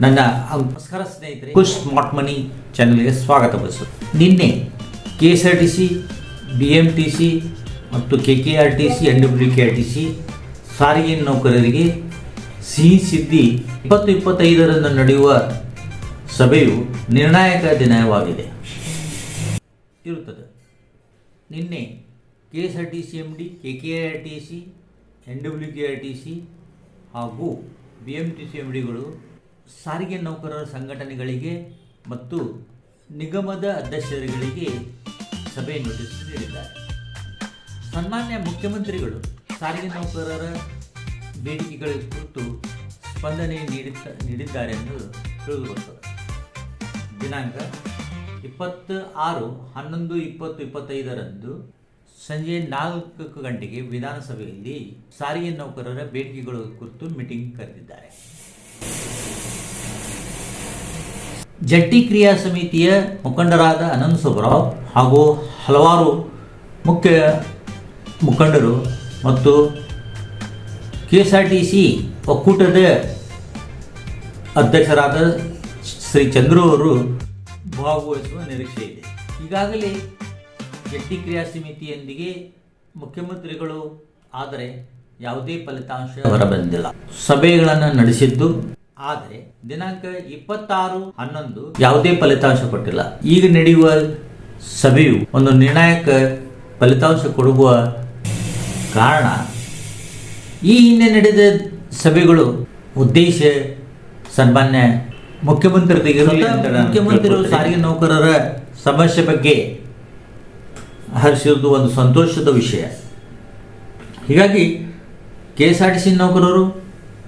ನನ್ನ ನಮಸ್ಕಾರ ಸ್ನೇಹಿತರೆ, ಖುಷ್ ಸ್ಮಾರ್ಟ್ ಮನಿ ಚಾನೆಲ್ಗೆ ಸ್ವಾಗತ ಬಯಸುತ್ತೆ. ನಿನ್ನೆ KSRTC, BMTC ಮತ್ತು KKRTC, NWKRTC ಸಾರಿಗೆ ನೌಕರರಿಗೆ ಸಿಹಿ ಸುದ್ದಿ. 20-25ರಂದು ನಡೆಯುವ ಸಭೆಯು ನಿರ್ಣಾಯಕ ದಿನವಾಗಿದೆ ಇರುತ್ತದೆ. ನಿನ್ನೆ KSRTC MD, KKRTC, NWKRTC ಹಾಗೂ BMTC MDಗಳು ಸಾರಿಗೆ ನೌಕರರ ಸಂಘಟನೆಗಳಿಗೆ ಮತ್ತು ನಿಗಮದ ಅಧ್ಯಕ್ಷರುಗಳಿಗೆ ಸಭೆ ನೋಟಿಸ್ ನೀಡಿದ್ದಾರೆ. ಸನ್ಮಾನ್ಯ ಮುಖ್ಯಮಂತ್ರಿಗಳು ಸಾರಿಗೆ ನೌಕರರ ಬೇಡಿಕೆಗಳ ಕುರಿತು ಸ್ಪಂದನೆ ನೀಡಿದ್ದಾರೆ ಎಂದು ತಿಳಿದುಬರುತ್ತದೆ. ದಿನಾಂಕ 26/11/2025ರಂದು ಸಂಜೆ 4 ಗಂಟೆಗೆ ವಿಧಾನಸಭೆಯಲ್ಲಿ ಸಾರಿಗೆ ನೌಕರರ ಬೇಡಿಕೆಗಳ ಕುರಿತು ಮೀಟಿಂಗ್ ಕರೆದಿದ್ದಾರೆ. ಜಂಟಿ ಕ್ರಿಯಾ ಸಮಿತಿಯ ಮುಖಂಡರಾದ ಅನಂತ್ ಸುಬ್ಬರಾವ್ ಹಾಗೂ ಹಲವಾರು ಮುಖ್ಯ ಮುಖಂಡರು ಮತ್ತು KSRTC ಒಕ್ಕೂಟದ ಅಧ್ಯಕ್ಷರಾದ ಶ್ರೀ ಚಂದ್ರು ಅವರು ಭಾಗವಹಿಸುವ ನಿರೀಕ್ಷೆ ಇದೆ. ಈಗಾಗಲೇ ಜಂಟಿ ಕ್ರಿಯಾ ಸಮಿತಿಯೊಂದಿಗೆ ಮುಖ್ಯಮಂತ್ರಿಗಳು ಆದರೆ ಯಾವುದೇ ಫಲಿತಾಂಶ ಹೊರಬಂದಿಲ್ಲ. ಸಭೆಗಳನ್ನು ನಡೆಸಿದ್ದು, ಆದರೆ ದಿನಾಂಕ 26/11 ಯಾವುದೇ ಫಲಿತಾಂಶ ಕೊಟ್ಟಿಲ್ಲ. ಈಗ ನಡೆಯುವ ಸಭೆಯು ಒಂದು ನಿರ್ಣಾಯಕ ಫಲಿತಾಂಶ ಕೊಡುವ ಕಾರಣ ಈ ಹಿಂದೆ ನಡೆದ ಸಭೆಗಳು ಉದ್ದೇಶ ಸನ್ಮಾನ್ಯ ಮುಖ್ಯಮಂತ್ರಿಗಳು ಸಾರಿಗೆ ನೌಕರರ ಸಮಸ್ಯೆ ಬಗ್ಗೆ ಹರಿಸಿರುವುದು ಒಂದು ಸಂತೋಷದ ವಿಷಯ. ಹೀಗಾಗಿ KSRTC ನೌಕರರು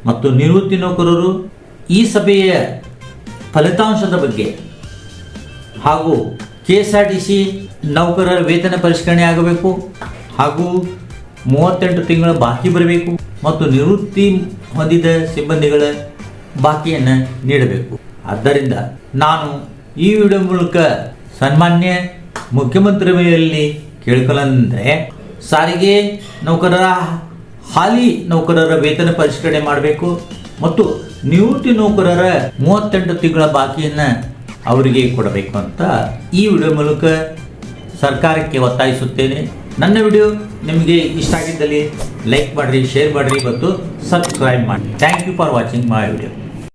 ಮತ್ತು ನಿವೃತ್ತಿ ನೌಕರರು ಈ ಸಭೆಯ ಫಲಿತಾಂಶದ ಬಗ್ಗೆ ಹಾಗೂ KSRTC ನೌಕರರ ವೇತನ ಪರಿಷ್ಕರಣೆ ಆಗಬೇಕು ಹಾಗೂ 38 ತಿಂಗಳ ಬಾಕಿ ಬರಬೇಕು ಮತ್ತು ನಿವೃತ್ತಿ ಹೊಂದಿದ ಸಿಬ್ಬಂದಿಗಳ ಬಾಕಿಯನ್ನು ನೀಡಬೇಕು. ಆದ್ದರಿಂದ ನಾನು ಈ ವಿಡಿಯೋ ಮೂಲಕ ಸನ್ಮಾನ್ಯ ಮುಖ್ಯಮಂತ್ರಿಯಲ್ಲಿ ಕೇಳಿಕೊಳ್ಳಂದರೆ ಸಾರಿಗೆ ನೌಕರರ ಹಾಲಿ ನೌಕರರ ವೇತನ ಪರಿಷ್ಕರಣೆ ಮಾಡಬೇಕು ಮತ್ತು ನಿವೃತ್ತಿ ನೌಕರರ 38 ತಿಂಗಳ ಬಾಕಿಯನ್ನು ಅವರಿಗೆ ಕೊಡಬೇಕು ಅಂತ ಈ ವಿಡಿಯೋ ಮೂಲಕ ಸರ್ಕಾರಕ್ಕೆ ಒತ್ತಾಯಿಸುತ್ತೇನೆ. ನನ್ನ ವಿಡಿಯೋ ನಿಮಗೆ ಇಷ್ಟ ಆಗಿದ್ದಲ್ಲಿ ಲೈಕ್ ಮಾಡಿರಿ, ಶೇರ್ ಮಾಡಿರಿ ಮತ್ತು ಸಬ್ಸ್ಕ್ರೈಬ್ ಮಾಡಿ. Thank you for watching my video.